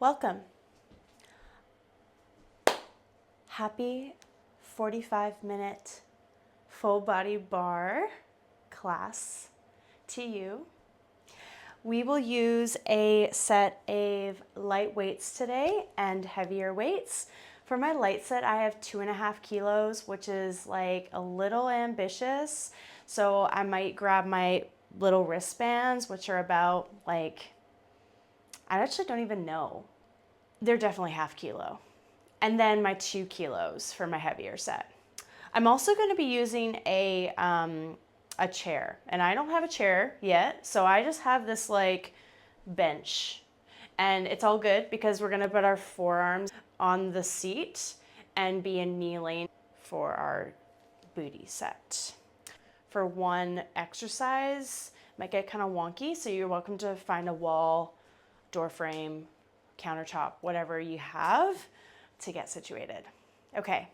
Welcome. Happy 45-minute full body bar class to you. We will use a set of light weights today and heavier weights. For my light set, I have 2.5 kilos, which is like a little ambitious. So I might grab my little wristbands, which are about like, I actually don't even know. They're definitely half kilo. And then my 2 kilos for my heavier set. I'm also going to be using a chair, and I don't have a chair yet, so I just have this like bench, and it's all good because we're going to put our forearms on the seat and be in kneeling for our booty set. For one exercise, might get kind of wonky, so you're welcome to find a wall, door frame, countertop, whatever you have to get situated. Okay,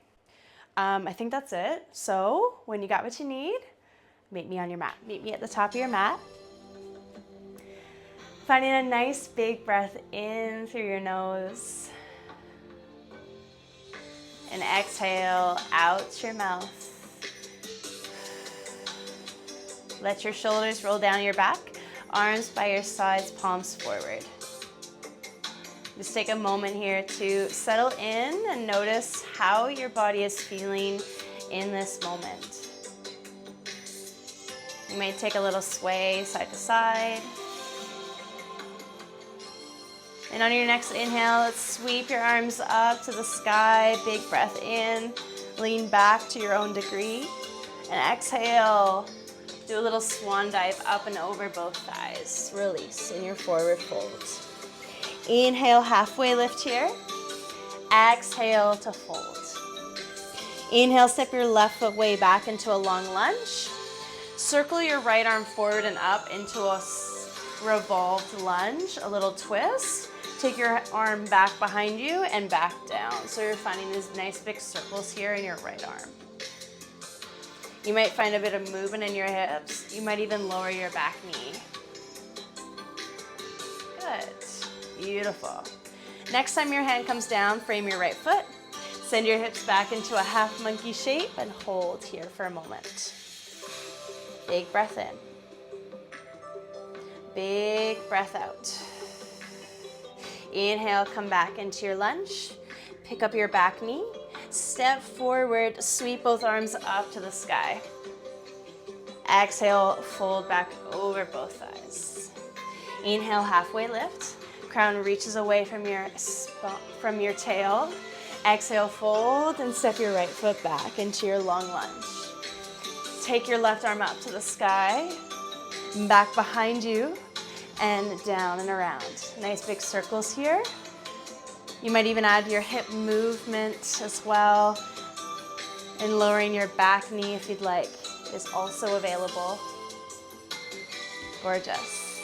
I think that's it. So when you got what you need, meet me on your mat. Meet me at the top of your mat. Finding a nice big breath in through your nose. And exhale out your mouth. Let your shoulders roll down your back, arms by your sides, palms forward. Just take a moment here to settle in and notice how your body is feeling in this moment. You may take a little sway side to side. And on your next inhale, let's sweep your arms up to the sky. Big breath in, lean back to your own degree. And exhale, do a little swan dive up and over both thighs. Release in your forward fold. Inhale, halfway lift here. Exhale to fold. Inhale, step your left foot way back into a long lunge. Circle your right arm forward and up into a revolved lunge, a little twist. Take your arm back behind you and back down. So you're finding these nice big circles here in your right arm. You might find a bit of movement in your hips. You might even lower your back knee. Good. Beautiful. Next time your hand comes down, frame your right foot. Send your hips back into a half monkey shape and hold here for a moment. Big breath in. Big breath out. Inhale, come back into your lunge. Pick up your back knee. Step forward, sweep both arms up to the sky. Exhale, fold back over both thighs. Inhale, halfway lift. Crown reaches away from your tail. Exhale, fold and step your right foot back into your long lunge. Take your left arm up to the sky, back behind you, and down and around. Nice big circles here. You might even add your hip movement as well, and lowering your back knee if you'd like is also available. Gorgeous.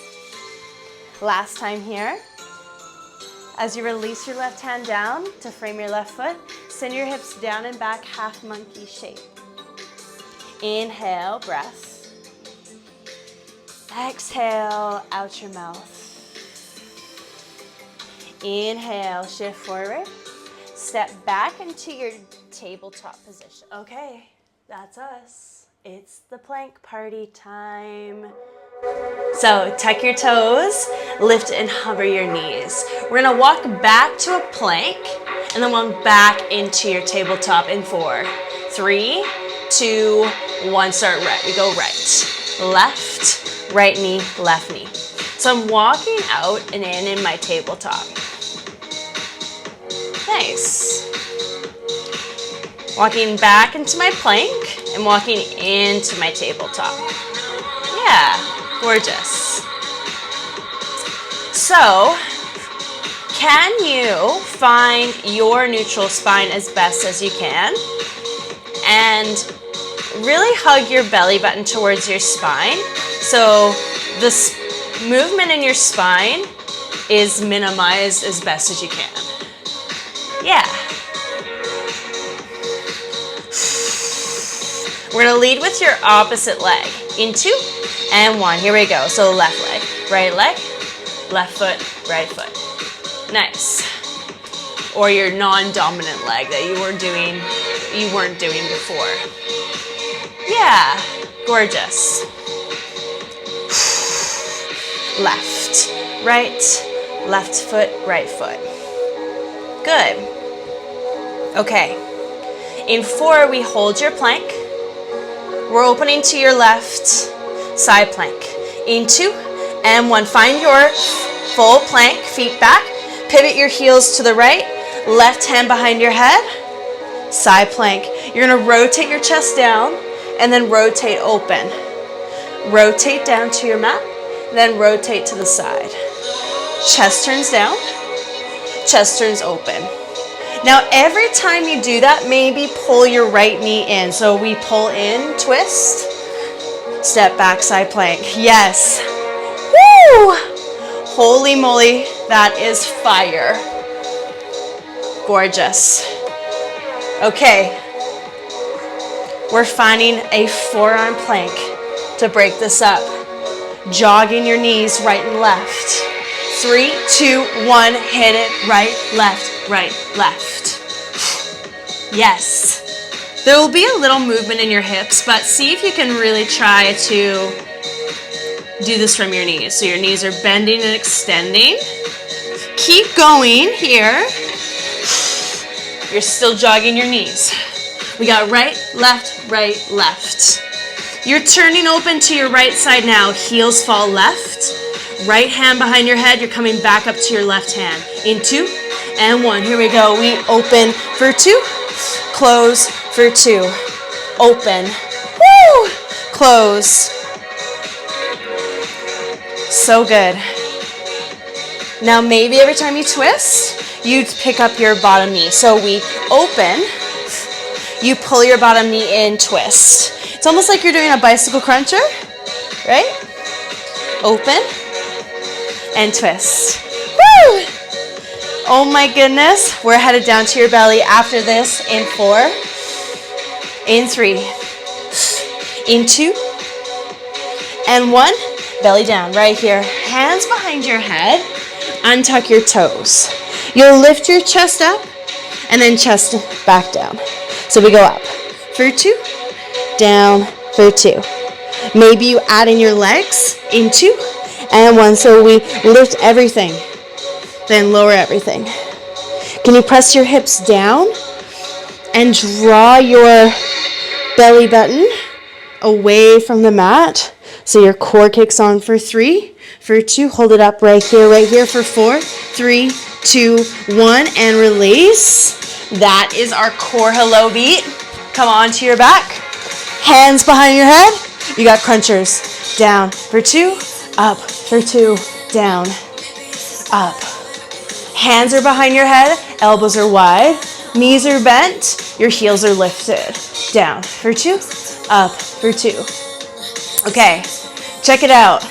Last time here. As you release your left hand down to frame your left foot, send your hips down and back, half monkey shape. Inhale, breath. Exhale, out your mouth. Inhale, shift forward. Step back into your tabletop position. Okay, that's us. It's the plank party time. So tuck your toes, lift and hover your knees. We're gonna walk back to a plank and then walk back into your tabletop in 4, 3, 2, 1, start right. We go right, left, right knee, left knee. So I'm walking out and in my tabletop. Nice. Walking back into my plank and walking into my tabletop. Yeah. Gorgeous. So, can you find your neutral spine as best as you can and really hug your belly button towards your spine so the movement in your spine is minimized as best as you can. Yeah. We're gonna lead with your opposite leg. In 2 and 1, here we go. So left leg, left foot, right foot. Nice. Or your non-dominant leg that you weren't doing before. Yeah, gorgeous. Left, right, left foot, right foot. Good. Okay. In 4, we hold your plank. We're opening to your left, side plank. In 2 and 1, find your full plank, feet back. Pivot your heels to the right, left hand behind your head, side plank. You're gonna rotate your chest down and then rotate open. Rotate down to your mat, then rotate to the side. Chest turns down, chest turns open. Now every time you do that, maybe pull your right knee in. So we pull in, twist, step back, side plank. Yes. Woo! Holy moly, that is fire. Gorgeous. Okay. We're finding a forearm plank to break this up. Jogging your knees right and left. 3, 2, 1, hit it, right, left, left. Yes. There will be a little movement in your hips, but see if you can really try to do this from your knees. So your knees are bending and extending. Keep going here. You're still jogging your knees. We got right, left. You're turning open to your right side now. Heels fall left. Right hand behind your head. You're coming back up to your left hand. In 2 and 1. Here we go. We open for 2. Close for 2. Open. Woo! Close. So good. Now maybe every time you twist, you pick up your bottom knee. So we open. You pull your bottom knee in, twist. It's almost like you're doing a bicycle cruncher, right? Open and twist. Woo! Oh my goodness. We're headed down to your belly after this in 4, in 3, in 2, and 1. Belly down right here. Hands behind your head. Untuck your toes. You'll lift your chest up and then chest back down. So we go up for 2, down for 2. Maybe you add in your legs in 2 and 1. So we lift everything, then lower everything. Can you press your hips down and draw your belly button away from the mat? So your core kicks on for 3, for 2, hold it up right here for 4, 3, 2, 1, and release. That is our core hello beat. Come on to your back. Hands behind your head. You got crunchers. Down for 2, up for 2, down, up. Hands are behind your head, elbows are wide, knees are bent, your heels are lifted. Down for 2, up for 2. Okay, check it out.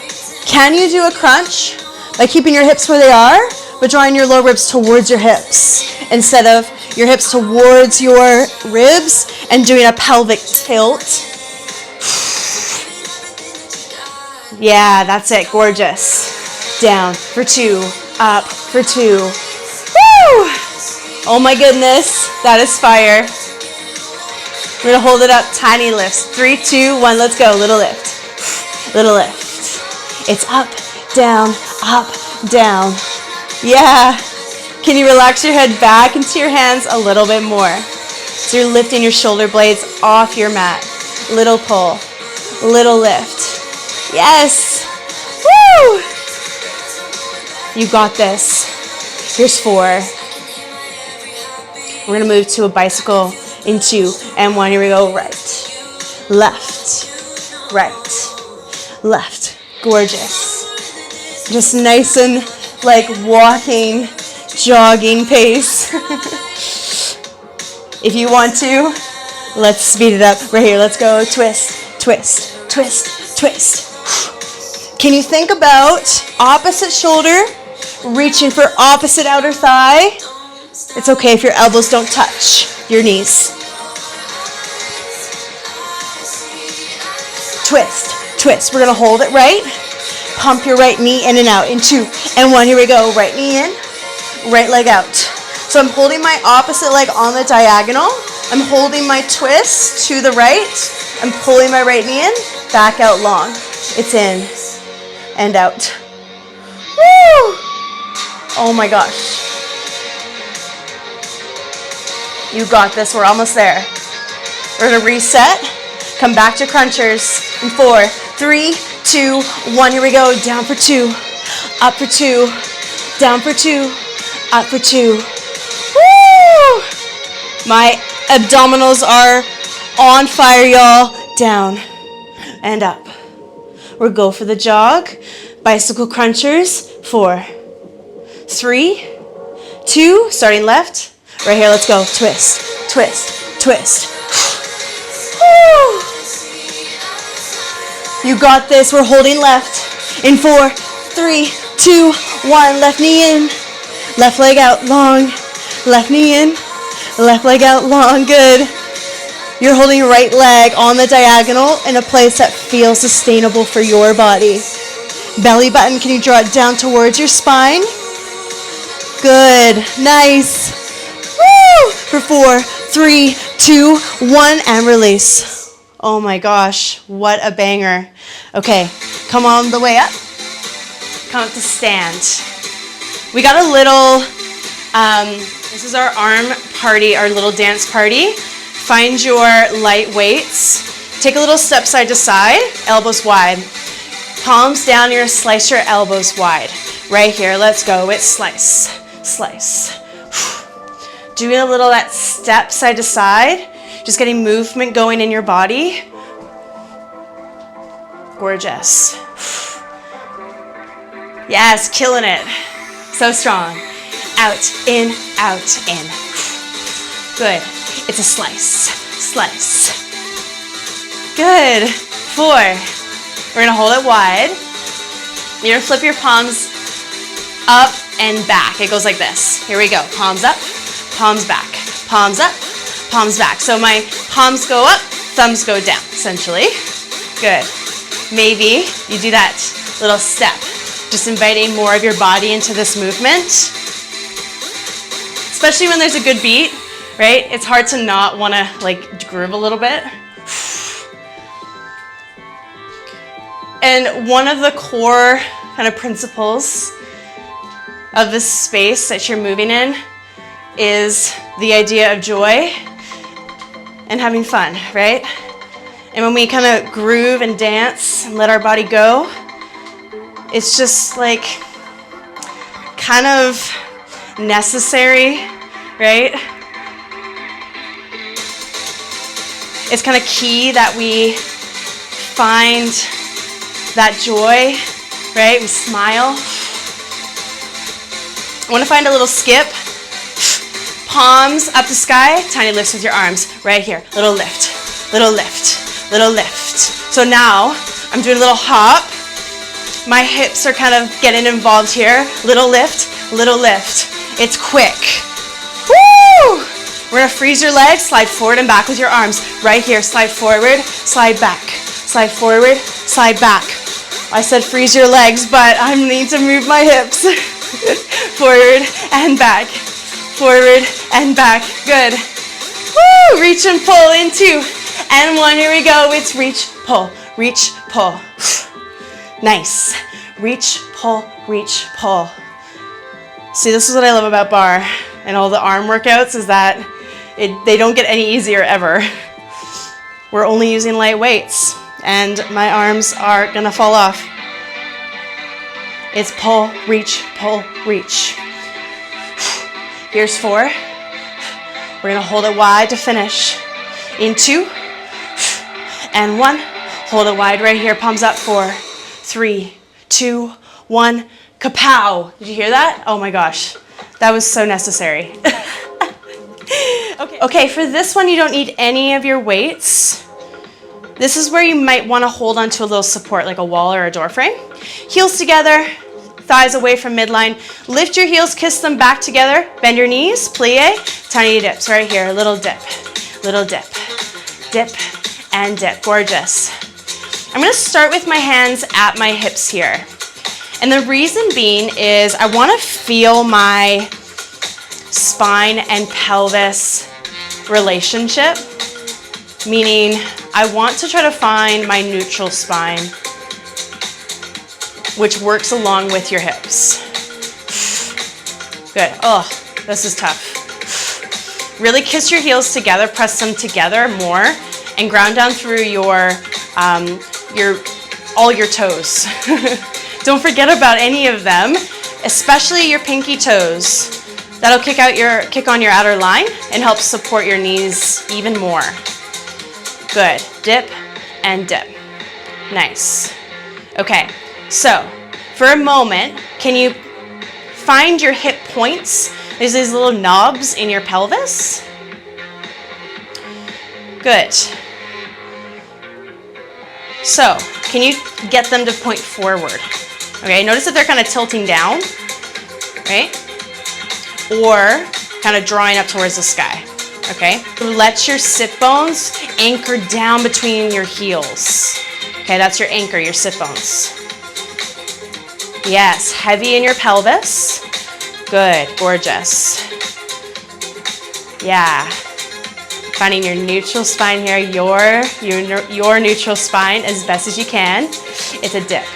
Can you do a crunch by keeping your hips where they are, but drawing your low ribs towards your hips instead of your hips towards your ribs and doing a pelvic tilt? Yeah, that's it. Gorgeous. Down for 2, up for 2. Woo! Oh my goodness, that is fire. We're gonna hold it up, tiny lifts. 3, 2, 1, let's go. Little lift. Little lift. It's up, down, down. Yeah. Can you relax your head back into your hands a little bit more? So you're lifting your shoulder blades off your mat. Little pull, little lift. Yes. Woo! You got this. Here's 4. We're gonna move to a bicycle in 2 and 1. Here we go. Right, left, right, left. Gorgeous. Just nice and like walking, jogging pace. If you want to, let's speed it up. Right here, let's go. Twist, twist, twist, twist. Can you think about opposite shoulder, reaching for opposite outer thigh? It's okay if your elbows don't touch your knees. Twist, twist. We're gonna hold it right. Pump your right knee in and out in 2 and 1. Here we go. Right knee in, right leg out. So I'm holding my opposite leg on the diagonal. I'm holding my twist to the right. I'm pulling my right knee in, back out long. It's in and out. Woo! Oh my gosh. You got this, we're almost there. We're gonna reset, come back to crunchers in 4, 3, 2, 1, here we go. Down for 2, up for 2, down for 2, up for 2. Woo! My abdominals are on fire, y'all. Down and up. We'll go for the jog. Bicycle crunchers. 4, 3, 2, starting left. Right here, let's go. Twist, twist, twist. Woo! You got this. We're holding left. In 4, 3, 2, 1. Left knee in. Left leg out long. Left knee in. Left leg out long. Good. You're holding your right leg on the diagonal in a place that feels sustainable for your body. Belly button, can you draw it down towards your spine? Good. Nice. Woo! For 4, 3, 2, 1, and release. Oh my gosh, what a banger. Okay, come on the way up. Come up to stand. We got a little, this is our arm party, our little dance party. Find your light weights. Take a little step side to side, elbows wide. Palms down, you're gonna slice your elbows wide. Right here, let's go. It's slice, slice. Doing a little that step side to side, just getting movement going in your body. Gorgeous. Yes, killing it. So strong. Out, in, in. Good. It's a slice, slice. Good. 4. We're gonna hold it wide. You're gonna flip your palms up and back. It goes like this. Here we go. Palms up, palms back, palms up, palms back. So my palms go up, thumbs go down, essentially. Good. Maybe you do that little step, just inviting more of your body into this movement. Especially when there's a good beat, right? It's hard to not want to like groove a little bit. And one of the core kind of principles of this space that you're moving in is the idea of joy and having fun, right? And when we kind of groove and dance and let our body go, it's just like kind of necessary, right? It's kind of key that we find that joy, right? We smile. I want to find a little skip. Palms up to sky, tiny lifts with your arms. Right here, little lift, little lift, little lift. So now I'm doing a little hop. My hips are kind of getting involved here. Little lift, little lift. It's quick. Woo! We're gonna freeze your legs, slide forward and back with your arms. Right here, slide forward, slide back. Slide forward, slide back. I said freeze your legs, but I need to move my hips. Forward and back. Forward and back. Good. Woo! Reach and pull in 2 and 1. Here we go. It's reach, pull, reach, pull. Nice. Reach, pull, reach, pull. See, this is what I love about Barre and all the arm workouts is that they don't get any easier ever. We're only using light weights and my arms are gonna fall off. It's pull, reach, reach. Here's 4. We're gonna hold it wide to finish. In 2 and 1. Hold it wide right here, palms up. 4, 3, 2, 1. Kapow! Did you hear that? Oh my gosh, that was so necessary. Okay, for this one you don't need any of your weights. This is where you might want to hold on to a little support like a wall or a door frame. Heels together, thighs away from midline. Lift your heels, kiss them back together. Bend your knees, plie, tiny dips right here. Little dip, dip, and dip. Gorgeous. I'm going to start with my hands at my hips here. And the reason being is I want to feel my spine and pelvis relationship, meaning I want to try to find my neutral spine, which works along with your hips. Good. Oh, this is tough. Really kiss your heels together, press them together more, and ground down through all your toes. Don't forget about any of them, especially your pinky toes. That'll kick on your outer line and help support your knees even more. Good. Dip and dip. Nice. Okay, so for a moment, can you find your hip points? There's these little knobs in your pelvis. Good. So, can you get them to point forward? Okay, notice that they're kind of tilting down, right? Or kind of drawing up towards the sky, okay? Let your sit bones anchor down between your heels. Okay, that's your anchor, your sit bones. Yes, heavy in your pelvis. Good, gorgeous. Yeah. Finding your neutral spine here, your neutral spine as best as you can. It's a dip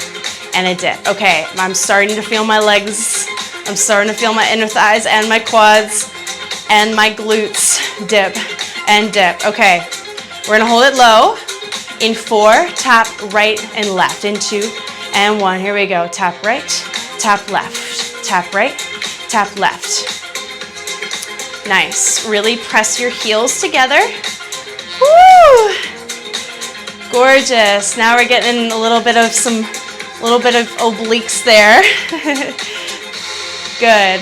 and a dip. Okay, I'm starting to feel my legs. I'm starting to feel my inner thighs and my quads and my glutes. Dip and dip. Okay, we're gonna hold it low. In 4, tap right and left. In 2 and 1, here we go. Tap right, tap left, tap right, tap left. Nice. Really press your heels together. Woo! Gorgeous. Now we're getting a little bit of obliques there. Good.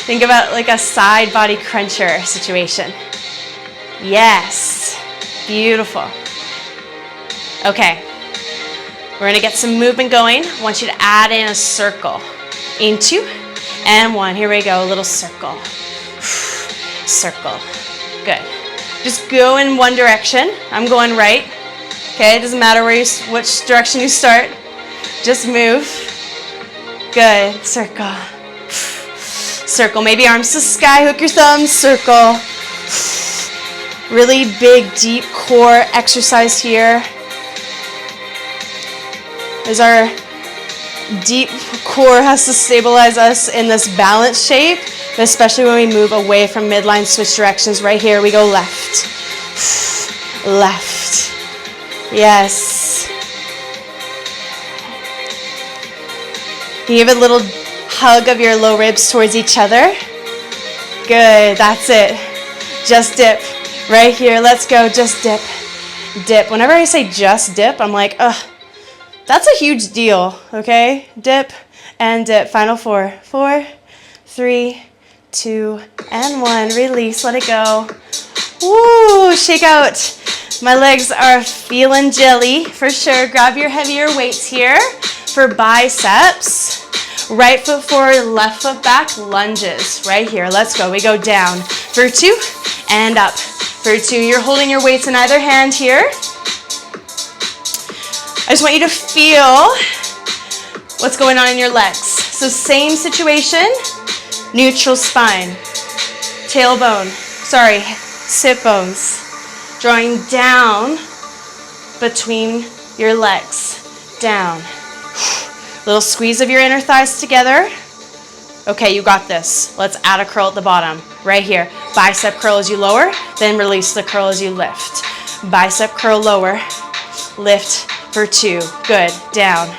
Think about like a side body cruncher situation. Yes. Beautiful. Okay. We're gonna get some movement going. I want you to add in a circle. In 2 and 1. Here we go. A little circle. Circle. Good. Just go in one direction. I'm going right. Okay, it doesn't matter which direction you start. Just move. Good. Circle. Circle. Maybe arms to sky. Hook your thumbs. Circle. Really big, deep core exercise here. As our deep core has to stabilize us in this balance shape, especially when we move away from midline, switch directions. Right here, we go left. Left. Yes. You give a little hug of your low ribs towards each other. Good, that's it. Just dip. Right here, let's go, just dip. Dip. Whenever I say just dip, I'm like, ugh. That's a huge deal, okay? Dip and dip. Final 4. 4, 3, 2, and 1. Release, let it go. Woo, shake out. My legs are feeling jelly for sure. Grab your heavier weights here for biceps. Right foot forward, left foot back, lunges. Right here, let's go. We go down for 2 and up for 2. You're holding your weights in either hand here. I just want you to feel what's going on in your legs. So same situation, neutral spine, sit bones, drawing down between your legs, down. Little squeeze of your inner thighs together. Okay, you got this. Let's add a curl at the bottom, right here. Bicep curl as you lower, then release the curl as you lift. Bicep curl lower, lift. For 2, good, down,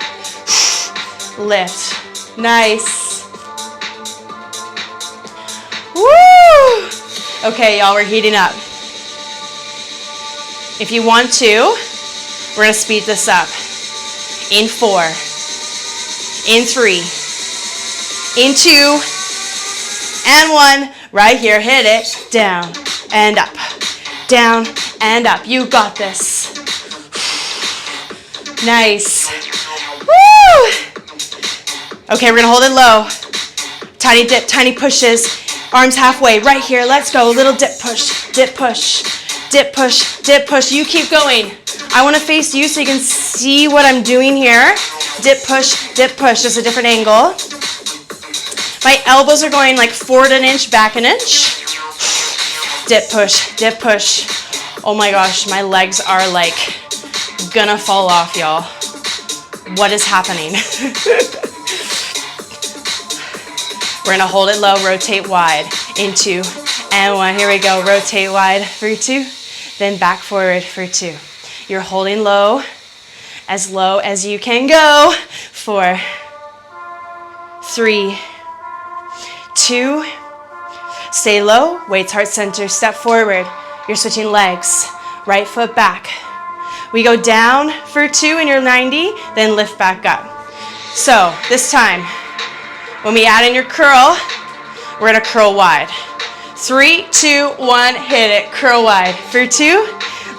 lift, nice. Woo! Okay, y'all, we're heating up. If you want to, we're gonna speed this up. In 4, in 3, in 2, and 1, right here, hit it, down and up, down and up. You got this. Nice. Woo! Okay, we're gonna hold it low. Tiny dip, tiny pushes. Arms halfway, right here. Let's go. Little dip push, dip push, dip push, dip push. You keep going. I wanna face you so you can see what I'm doing here. Dip push, just a different angle. My elbows are going like forward an inch, back an inch. Dip, push, dip, push. Oh my gosh, my legs are like gonna fall off, y'all. What is happening? We're gonna hold it low, rotate wide, in 2 and 1. Here we go, rotate wide for 2, then back forward for 2. You're holding low as you can go. 4, 3, 2, stay low, weights heart center, step forward. You're switching legs, right foot back. We go down for 2 and you're 90, then lift back up. So this time, when we add in your curl, we're gonna curl wide. 3, 2, 1, hit it, curl wide for 2,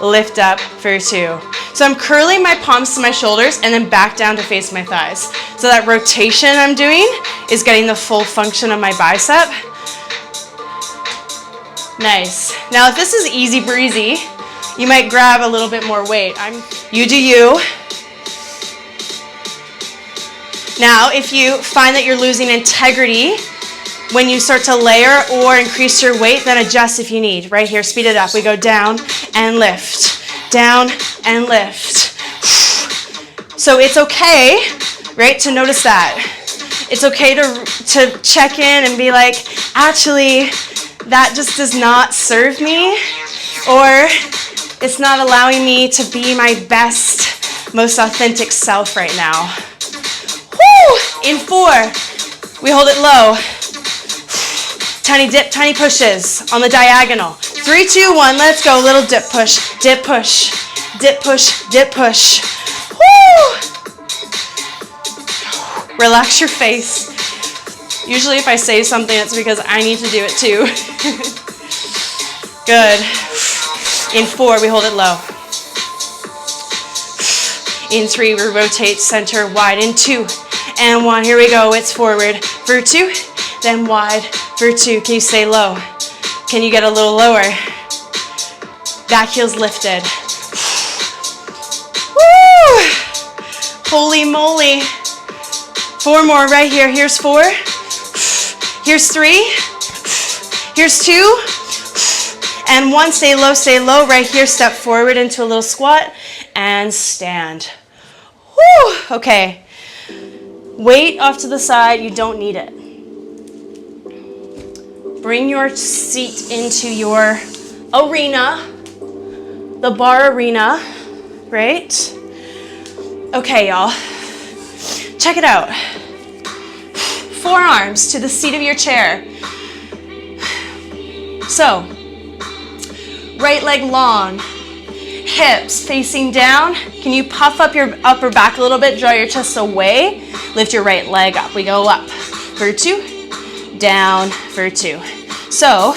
lift up for 2. So I'm curling my palms to my shoulders and then back down to face my thighs. So that rotation I'm doing is getting the full function of my bicep. Nice. Now if this is easy breezy, you might grab a little bit more weight. You do you. Now, if you find that you're losing integrity when you start to layer or increase your weight, then adjust if you need. Right here, speed it up. We go down and lift, down and lift. So it's okay, right, to notice that. It's okay to check in and be like, actually, that just does not serve me, or it's not allowing me to be my best, most authentic self right now. Woo! In 4, we hold it low. Tiny dip, tiny pushes on the diagonal. 3, 2, 1, let's go. Little dip push, dip push, dip push, dip push. Woo! Relax your face. Usually if I say something, it's because I need to do it too. Good. In 4, we hold it low. In 3, we rotate center wide. In 2 and 1, here we go. It's forward for 2, then wide for 2. Can you stay low? Can you get a little lower? Back heel's lifted. Woo! Holy moly. 4 more right here. Here's 4. Here's 3. Here's 2. And 1, stay low. Right here, step forward into a little squat and stand. Whew. Okay. Weight off to the side, you don't need it. Bring your seat into your arena, the bar arena, right? Okay, y'all. Check it out. Forearms to the seat of your chair. So, right leg long, hips facing down. Can you puff up your upper back a little bit, draw your chest away, lift your right leg up. We go up for 2, down for 2. So,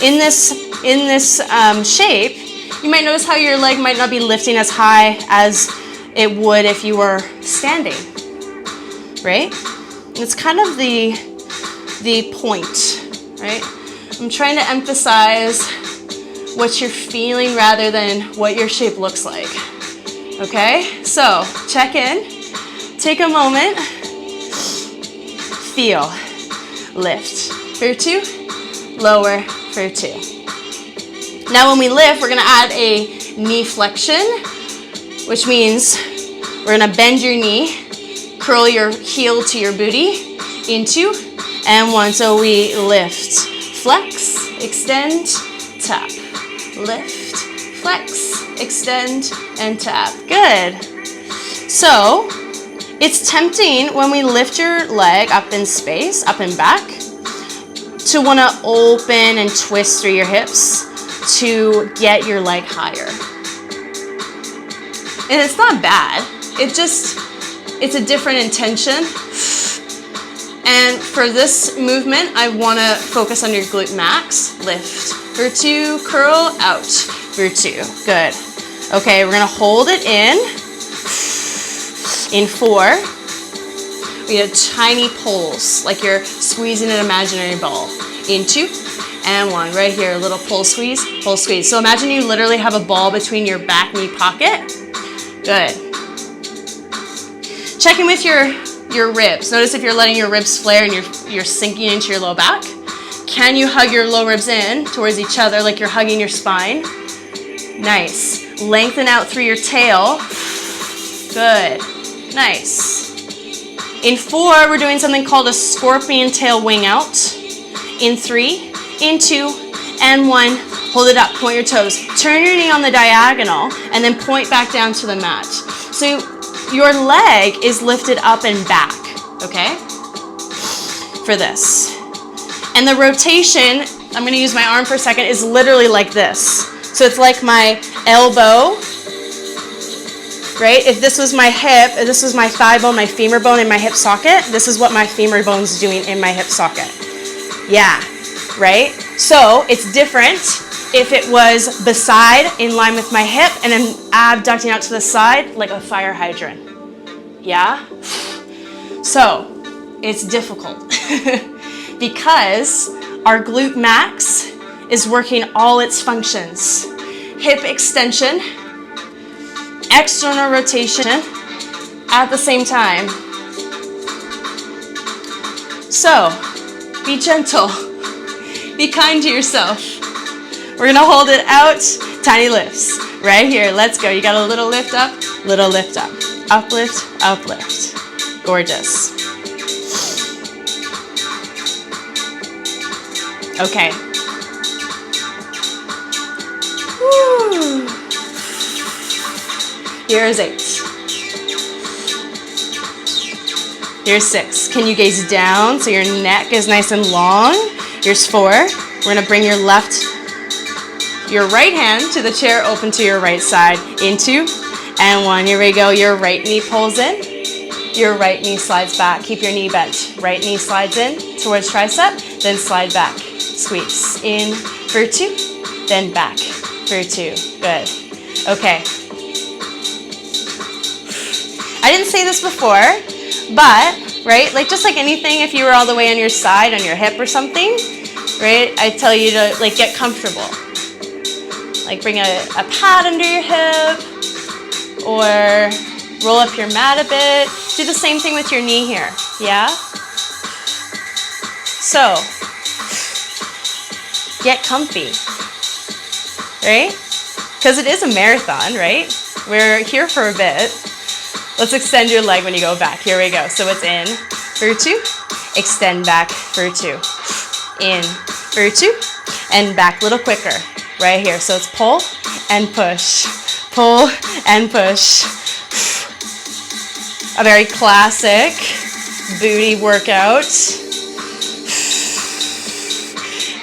in this shape, you might notice how your leg might not be lifting as high as it would if you were standing, right? It's kind of the point, right? I'm trying to emphasize what you're feeling rather than what your shape looks like, okay? So, check in, take a moment, feel, lift for 2, lower for 2. Now when we lift, we're gonna add a knee flexion, which means we're gonna bend your knee, curl your heel to your booty, in 2 and 1. So we lift, flex, extend, tap. Lift, flex, extend, and tap. Good. So it's tempting when we lift your leg up in space, up and back, to want to open and twist through your hips to get your leg higher. And it's not bad. It's a different intention. And for this movement, I want to focus on your glute max. Lift for 2, curl out for 2. Good. Okay, we're going to hold it in. In 4, we get tiny pulls, like you're squeezing an imaginary ball. In 2 and 1, right here, a little pull, squeeze, pull, squeeze. So imagine you literally have a ball between your back knee pocket. Good. Check in with your your ribs. Notice if you're letting your ribs flare and you're sinking into your low back. Can you hug your low ribs in towards each other like you're hugging your spine? Nice. Lengthen out through your tail. Good. Nice. In 4, we're doing something called a scorpion tail wing out. In 3, in 2, and 1. Hold it up, point your toes. Turn your knee on the diagonal and then point back down to the mat. So your leg is lifted up and back, okay? For this. And the rotation, I'm gonna use my arm for a second, is literally like this. So it's like my elbow, right? If this was my hip, if this was my thigh bone, my femur bone in my hip socket, this is what my femur bone's doing in my hip socket. Yeah, right? So it's different if it was beside, in line with my hip, and then abducting out to the side like a fire hydrant. Yeah? So it's difficult because our glute max is working all its functions. Hip extension, external rotation at the same time. So be gentle, be kind to yourself. We're gonna hold it out, tiny lifts. Right here, let's go. You got a little lift up, uplift, uplift. Gorgeous. Okay. Woo. Here's 8. Here's 6. Can you gaze down so your neck is nice and long? Here's 4. We're gonna bring your right hand to the chair, open to your right side. In 2 and 1. Here we go. Your right knee pulls in. Your right knee slides back. Keep your knee bent. Right knee slides in towards tricep, then slide back. Squeeze. In for 2, then back for 2. Good. Okay. I didn't say this before, but, right, like just like anything, if you were all the way on your side, on your hip or something, right, I tell you to like get comfortable. Like bring a pad under your hip or roll up your mat a bit. Do the same thing with your knee here, yeah? So, get comfy, right? Because it is a marathon, right? We're here for a bit. Let's extend your leg when you go back. Here we go. So it's in for 2, extend back for 2, in for 2, and back a little quicker. Right here, so it's pull and push, pull and push. A very classic booty workout.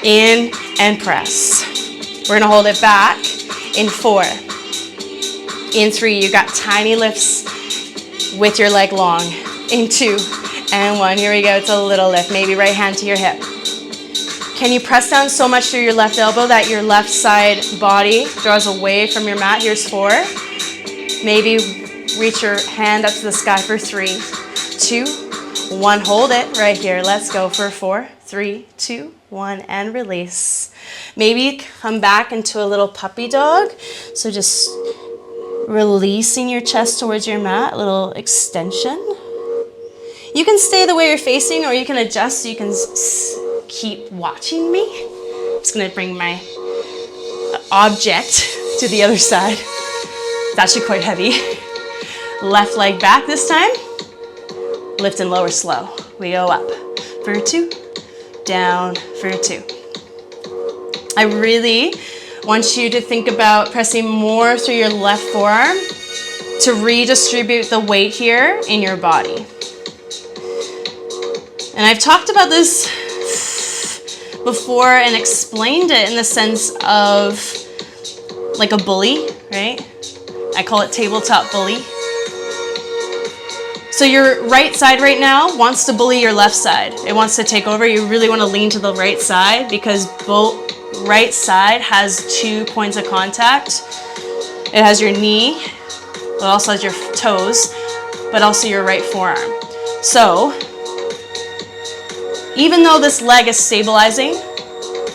In and press. We're gonna hold it back in 4. In 3, you got tiny lifts with your leg long. In 2 and 1, here we go, it's a little lift. Maybe right hand to your hip. Can you press down so much through your left elbow that your left side body draws away from your mat? Here's 4. Maybe reach your hand up to the sky for 3, 2, 1. Hold it right here. Let's go for 4, 3, 2, 1, and release. Maybe come back into a little puppy dog. So just releasing your chest towards your mat, a little extension. You can stay the way you're facing or you can adjust so you can keep watching me. I'm just gonna bring my object to the other side. It's actually quite heavy. Left leg back this time. Lift and lower slow. We go up for 2, down for 2. I really want you to think about pressing more through your left forearm to redistribute the weight here in your body. And I've talked about this before and explained it in the sense of like a bully, right? I call it tabletop bully. So your right side right now wants to bully your left side. It wants to take over. You really want to lean to the right side because both right side has 2 points of contact. It has your knee, it also has your toes, but also your right forearm. So even though this leg is stabilizing,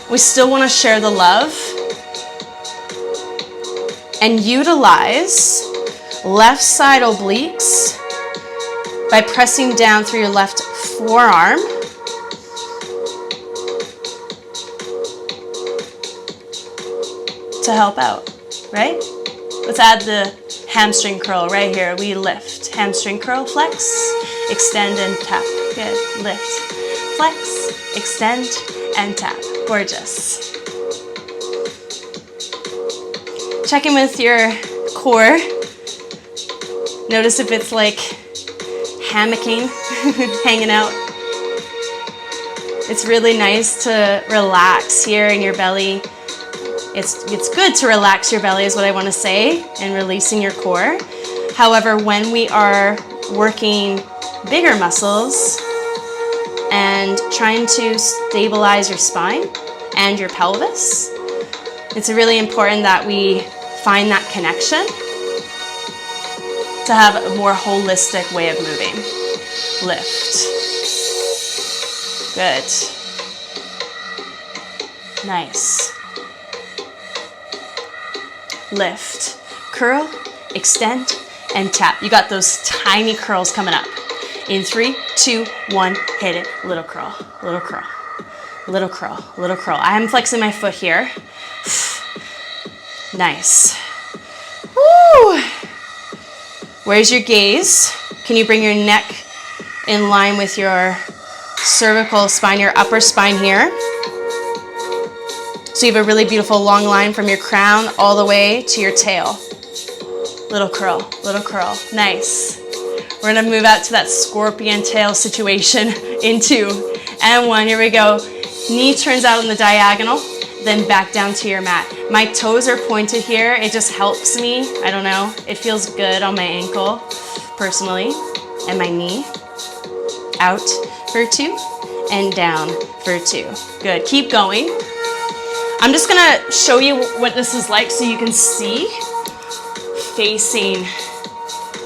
we still want to share the love and utilize left side obliques by pressing down through your left forearm. To help out, right? Let's add the hamstring curl right here. We lift, hamstring curl, flex, extend and tap. Good, lift, flex, extend and tap. Gorgeous. Check in with your core. Notice if it's like hammocking, hanging out. It's really nice to relax here in your belly. It's good to relax your belly is what I want to say, and releasing your core. However, when we are working bigger muscles and trying to stabilize your spine and your pelvis, it's really important that we find that connection to have a more holistic way of moving. Lift. Good. Nice. Lift, curl, extend, and tap. You got those tiny curls coming up. In 3, 2, 1, hit it. Little curl, little curl, little curl, little curl. I am flexing my foot here. Nice. Woo! Where's your gaze? Can you bring your neck in line with your cervical spine, your upper spine here? So you have a really beautiful long line from your crown all the way to your tail. Little curl, little curl. Nice. We're gonna move out to that scorpion tail situation in 2 and 1. Here we go. Knee turns out on the diagonal, then back down to your mat. My toes are pointed here. It just helps me. I don't know. It feels good on my ankle, personally, and my knee. Out for 2 and down for 2. Good. Keep going. I'm just gonna show you what this is like so you can see facing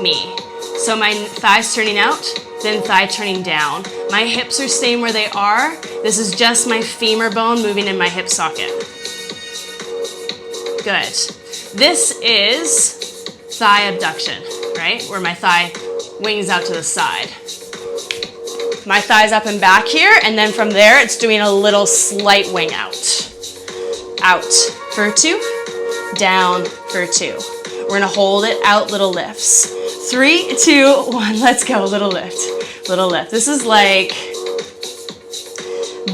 me. So my thighs turning out, then thigh turning down. My hips are staying where they are. This is just my femur bone moving in my hip socket. Good. This is thigh abduction, right? Where my thigh wings out to the side. My thigh's up and back here, and then from there it's doing a little slight wing out. Out for 2, down for 2. We're gonna hold it out, little lifts. 3, 2, 1, let's go, little lift, little lift. This is like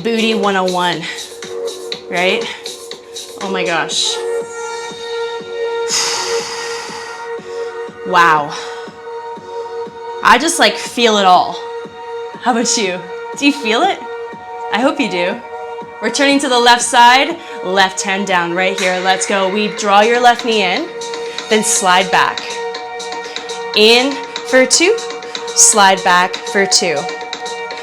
booty 101, right? Oh my gosh. Wow. I just like feel it all. How about you? Do you feel it? I hope you do. We're turning to the left side, left hand down right here. Let's go. We draw your left knee in, then slide back. In for 2, slide back for 2.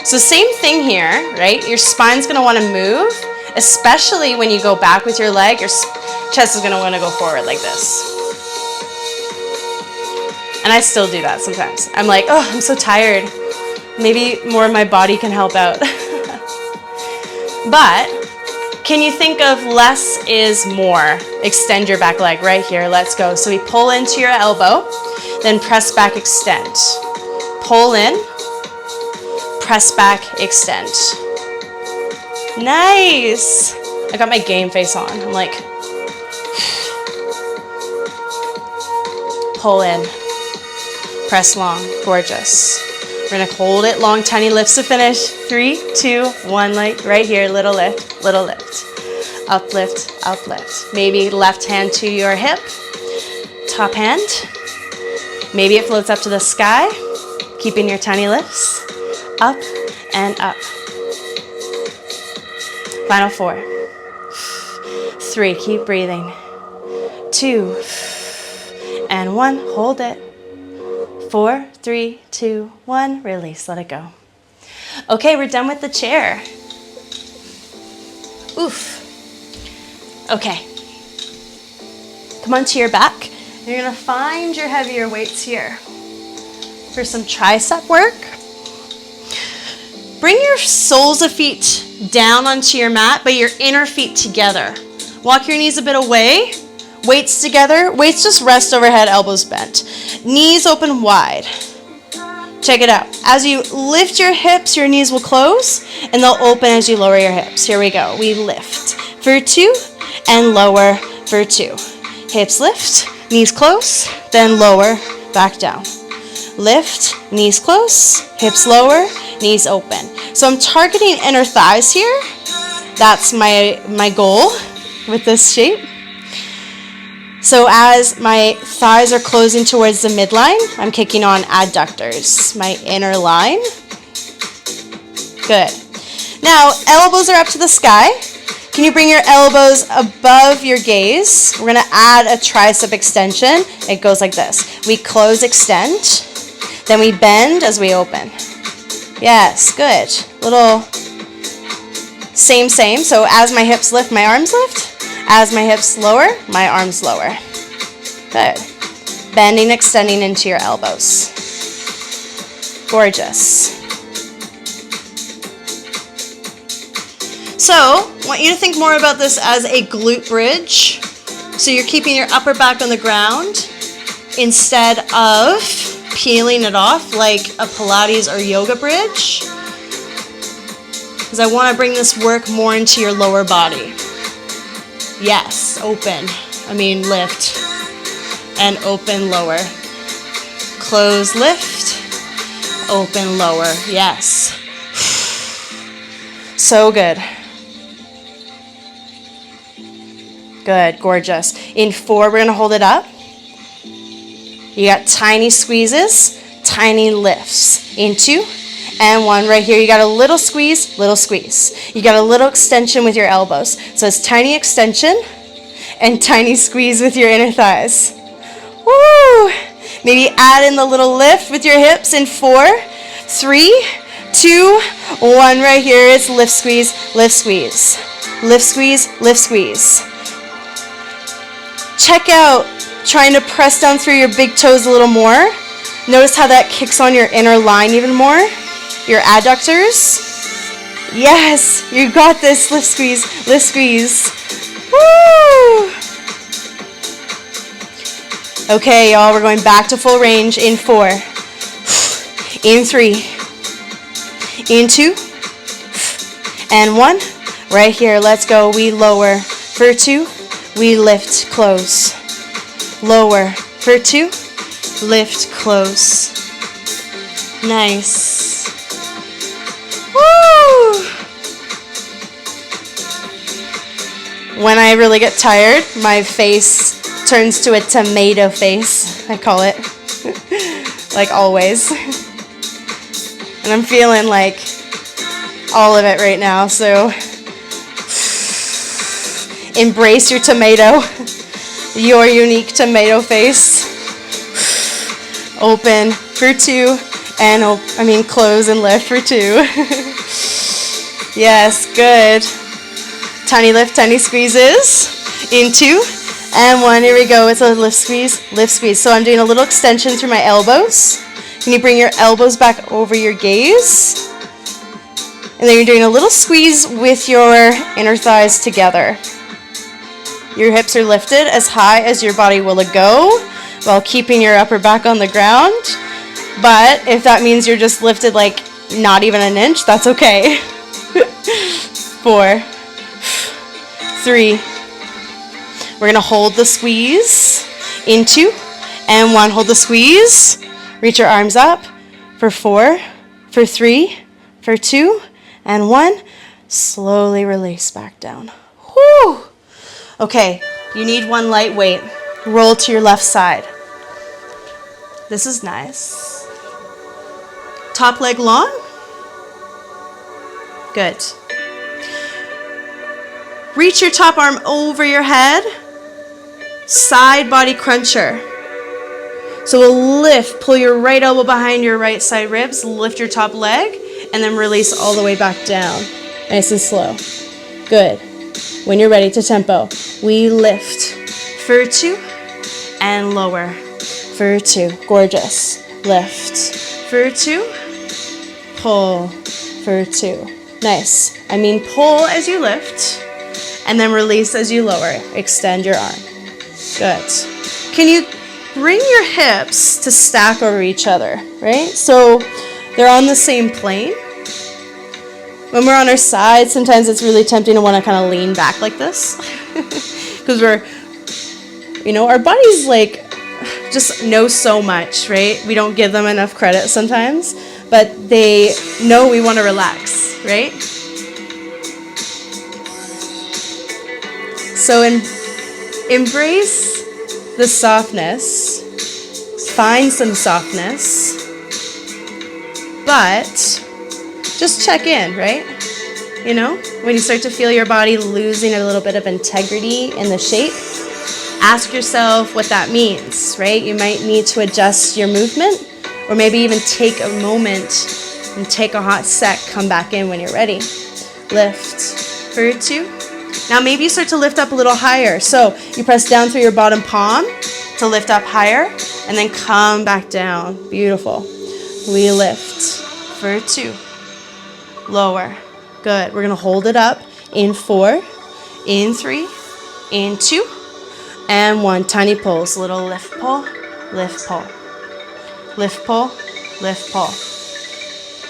So same thing here, right? Your spine's gonna wanna move, especially when you go back with your leg. Your chest is gonna wanna go forward like this. And I still do that sometimes. I'm like, oh, I'm so tired. Maybe more of my body can help out. But can you think of less is more? Extend your back leg right here. Let's go. So we pull into your elbow, then press back, extend. Pull in, press back, extend. Nice. I got my game face on. I'm like, pull in, press long, gorgeous. We're gonna hold it long, tiny lifts to finish. 3, 2, 1, like right here, little lift, little lift. Uplift, uplift. Maybe left hand to your hip, top hand. Maybe it floats up to the sky, keeping your tiny lifts. Up and up. Final 4. 3, keep breathing. 2, and 1, hold it. 4, 3, 2, 1, release, let it go. Okay, we're done with the chair. Oof. Okay. Come onto your back. You're gonna find your heavier weights here. For some tricep work, bring your soles of feet down onto your mat, but your inner feet together. Walk your knees a bit away. Weights together. Weights just rest overhead, elbows bent. Knees open wide. Check it out. As you lift your hips, your knees will close, and they'll open as you lower your hips. Here we go. We lift for 2 and lower for 2. Hips lift, knees close, then lower, back down. Lift, knees close, hips lower, knees open. So I'm targeting inner thighs here. That's my goal with this shape. So as my thighs are closing towards the midline, I'm kicking on adductors, my inner line. Good. Now, elbows are up to the sky. Can you bring your elbows above your gaze? We're going to add a tricep extension. It goes like this. We close, extend. Then we bend as we open. Yes, good. Little same. So as my hips lift, my arms lift. As my hips lower, my arms lower. Good. Bending, extending into your elbows. Gorgeous. So, I want you to think more about this as a glute bridge. So you're keeping your upper back on the ground instead of peeling it off like a Pilates or yoga bridge. Because I want to bring this work more into your lower body. Yes, open. Lift. And open, lower. Close, lift. Open, lower. Yes. So good. Good, gorgeous. In 4, we're going to hold it up. You got tiny squeezes, tiny lifts. In 2 and 1. Right here, you got a little squeeze, little squeeze. You got a little extension with your elbows. So it's tiny extension and tiny squeeze with your inner thighs. Woo! Maybe add in the little lift with your hips in 4, 3, 2, 1. Right here, it's lift, squeeze, lift, squeeze. Lift, squeeze, lift, squeeze. Check out trying to press down through your big toes a little more. Notice how that kicks on your inner line even more. Your adductors. Yes, you got this. Lift, squeeze, lift, squeeze. Woo! Okay, y'all, we're going back to full range in 4. In 3. In 2. And 1. Right here, let's go. We lower for 2. We lift, close. Lower for 2. Lift, close. Nice. Woo! When I really get tired, my face turns to a tomato face, I call it. Like always. And I'm feeling like all of it right now, so embrace your tomato, your unique tomato face. Open for 2, and close and lift for 2. Yes, good. Tiny lift, tiny squeezes. In 2 and 1, here we go. It's a lift, squeeze, lift, squeeze. So I'm doing a little extension through my elbows. Can you bring your elbows back over your gaze? And then you're doing a little squeeze with your inner thighs together. Your hips are lifted as high as your body will go while keeping your upper back on the ground. But if that means you're just lifted like not even an inch, that's okay. 4, 3. We're going to hold the squeeze in 2 and 1. Hold the squeeze. Reach your arms up for 4, for 3, for 2, and 1. Slowly release back down. Whew. Okay, you need one light weight. Roll to your left side. This is nice. Top leg long. Good. Reach your top arm over your head. Side body cruncher. So we'll lift, pull your right elbow behind your right side ribs, lift your top leg, and then release all the way back down. Nice and slow. Good. When you're ready to tempo, we lift for 2 and lower for 2. Gorgeous. Lift for 2, pull for 2. Nice. Pull as you lift and then release as you lower. Extend your arm. Good. Can you bring your hips to stack over each other, right? So they're on the same plane. When we're on our side, sometimes it's really tempting to want to kind of lean back like this. Because our bodies just know so much, right? We don't give them enough credit sometimes, but they know we want to relax, right? So embrace the softness, find some softness, but just check in, right? When you start to feel your body losing a little bit of integrity in the shape, ask yourself what that means, right? You might need to adjust your movement, or maybe even take a moment and take a hot sec, come back in when you're ready. Lift for 2. Now maybe you start to lift up a little higher. So you press down through your bottom palm to lift up higher, and then come back down. Beautiful. We lift for 2. Lower. Good. We're going to hold it up in 4, in 3, in 2, and 1. Tiny pulls. Little lift, pull, lift, pull. Lift, pull, lift, pull.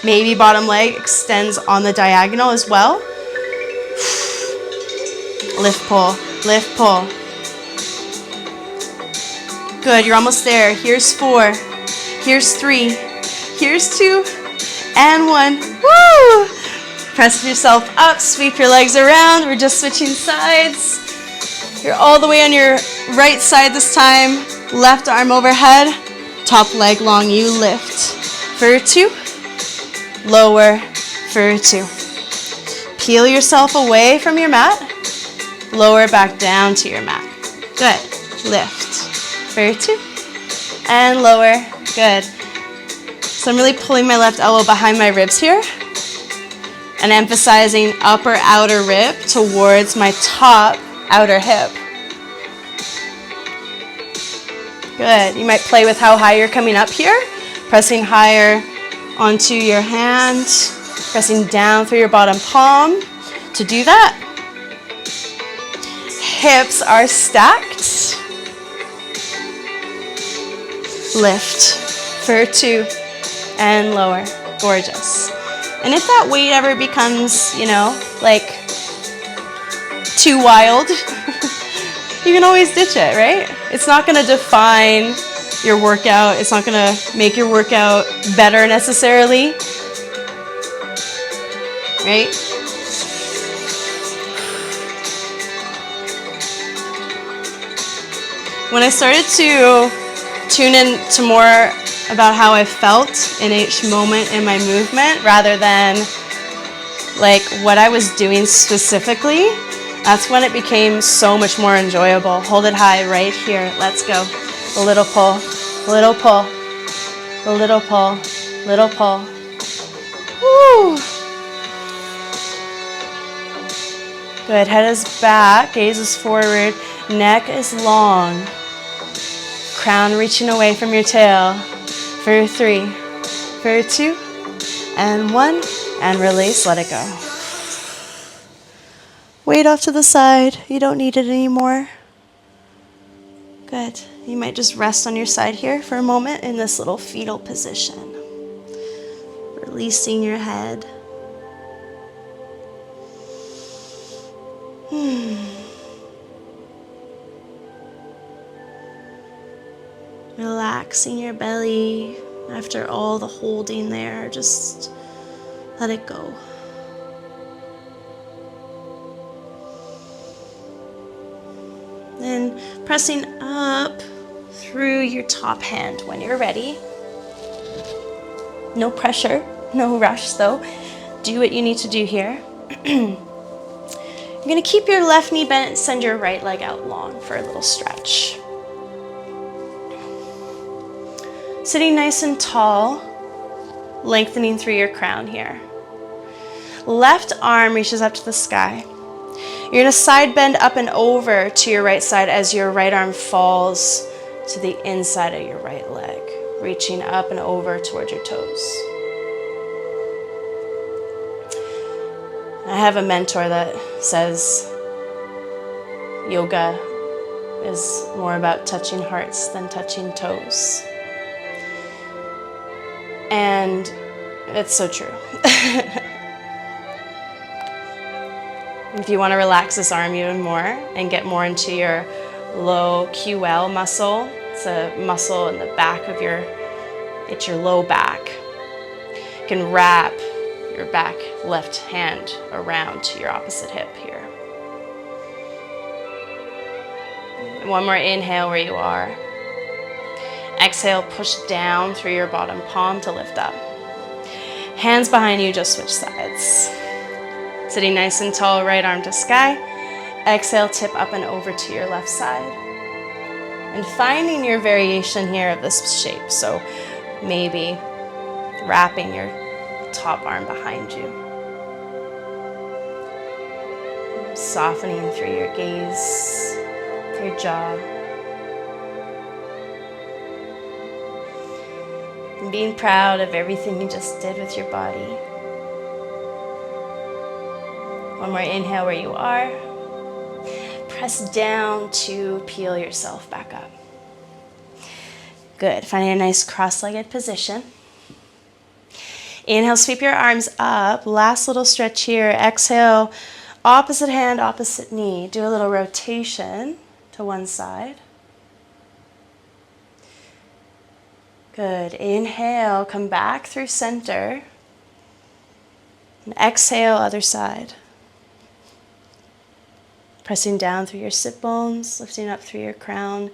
Maybe bottom leg extends on the diagonal as well. Lift, pull, lift, pull. Good, you're almost there. Here's 4, here's 3, here's 2, and 1. Woo! Press yourself up, sweep your legs around. We're just switching sides. You're all the way on your right side this time. Left arm overhead, top leg long, you lift. For 2, lower, for 2. Peel yourself away from your mat. Lower back down to your mat. Good. Lift for 2 and lower. Good. So I'm really pulling my left elbow behind my ribs here and emphasizing upper outer rib towards my top outer hip. Good. You might play with how high you're coming up here, pressing higher onto your hand, pressing down through your bottom palm. To do that, hips are stacked. Lift for 2 and lower. Gorgeous. And if that weight ever becomes, too wild, you can always ditch it, right? It's not going to define your workout. It's not going to make your workout better necessarily, right? When I started to tune in to more about how I felt in each moment in my movement rather than what I was doing specifically, that's when it became so much more enjoyable. Hold it high right here. Let's go. A little pull, little pull, a little pull, little pull. Woo! Good. Head is back, gaze is forward, neck is long. Crown reaching away from your tail. For 3, for 2, and 1, and release, let it go. Weight off to the side. You don't need it anymore. Good. You might just rest on your side here for a moment in this little fetal position. Releasing your head. Relaxing your belly after all the holding there. Just let it go. Then pressing up through your top hand when you're ready. No pressure, no rush though. Do what you need to do here. You're going to keep your left knee bent, send your right leg out long for a little stretch. Sitting nice and tall, lengthening through your crown here. Left arm reaches up to the sky. You're going to side bend up and over to your right side as your right arm falls to the inside of your right leg, reaching up and over towards your toes. I have a mentor that says yoga is more about touching hearts than touching toes. And it's so true. If you want to relax this arm even more and get more into your low QL muscle, it's a muscle in the back of it's your low back. You can wrap your back left hand around to your opposite hip here. One more inhale where you are. Exhale, push down through your bottom palm to lift up. Hands behind you, just switch sides. Sitting nice and tall, right arm to sky. Exhale, tip up and over to your left side. And finding your variation here of this shape. So maybe wrapping your top arm behind you. Softening through your gaze, your jaw. And being proud of everything you just did with your body. One more inhale where you are. Press down to peel yourself back up. Good. Finding a nice cross-legged position. Inhale, sweep your arms up. Last little stretch here. Exhale, opposite hand, opposite knee. Do a little rotation to one side. Good. Inhale, come back through center. And exhale, other side. Pressing down through your sit bones, lifting up through your crown,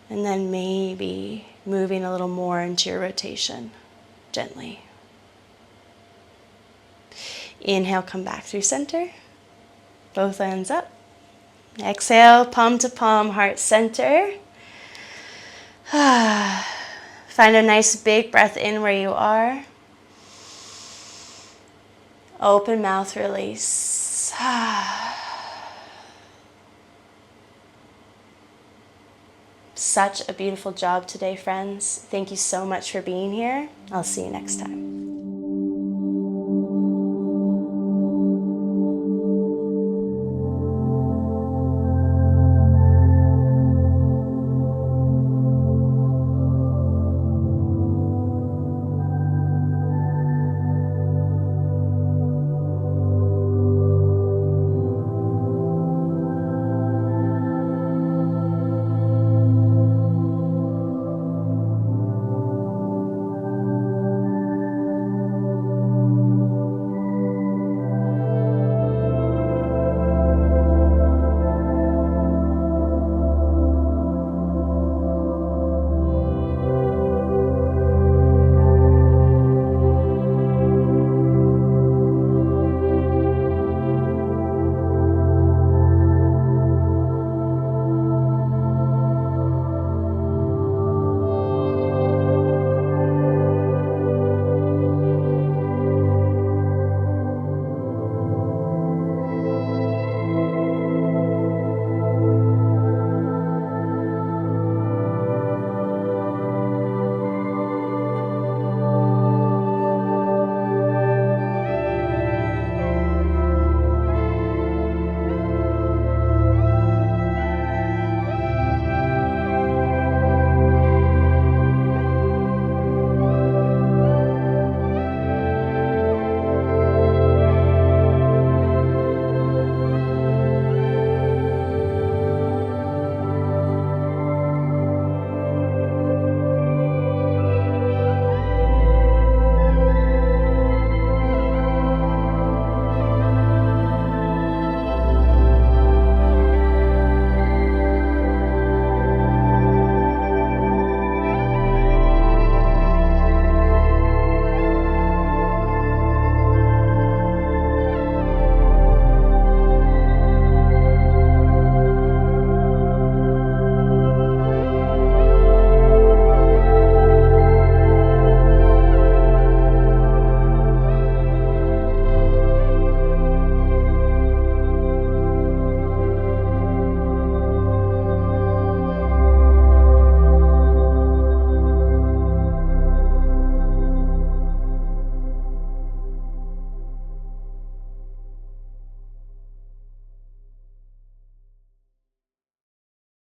and then maybe moving a little more into your rotation, gently. Inhale, come back through center, both hands up. Exhale, palm to palm, heart center. Find a nice big breath in where you are. Open mouth, release. Such a beautiful job today, friends. Thank you so much for being here. I'll see you next time.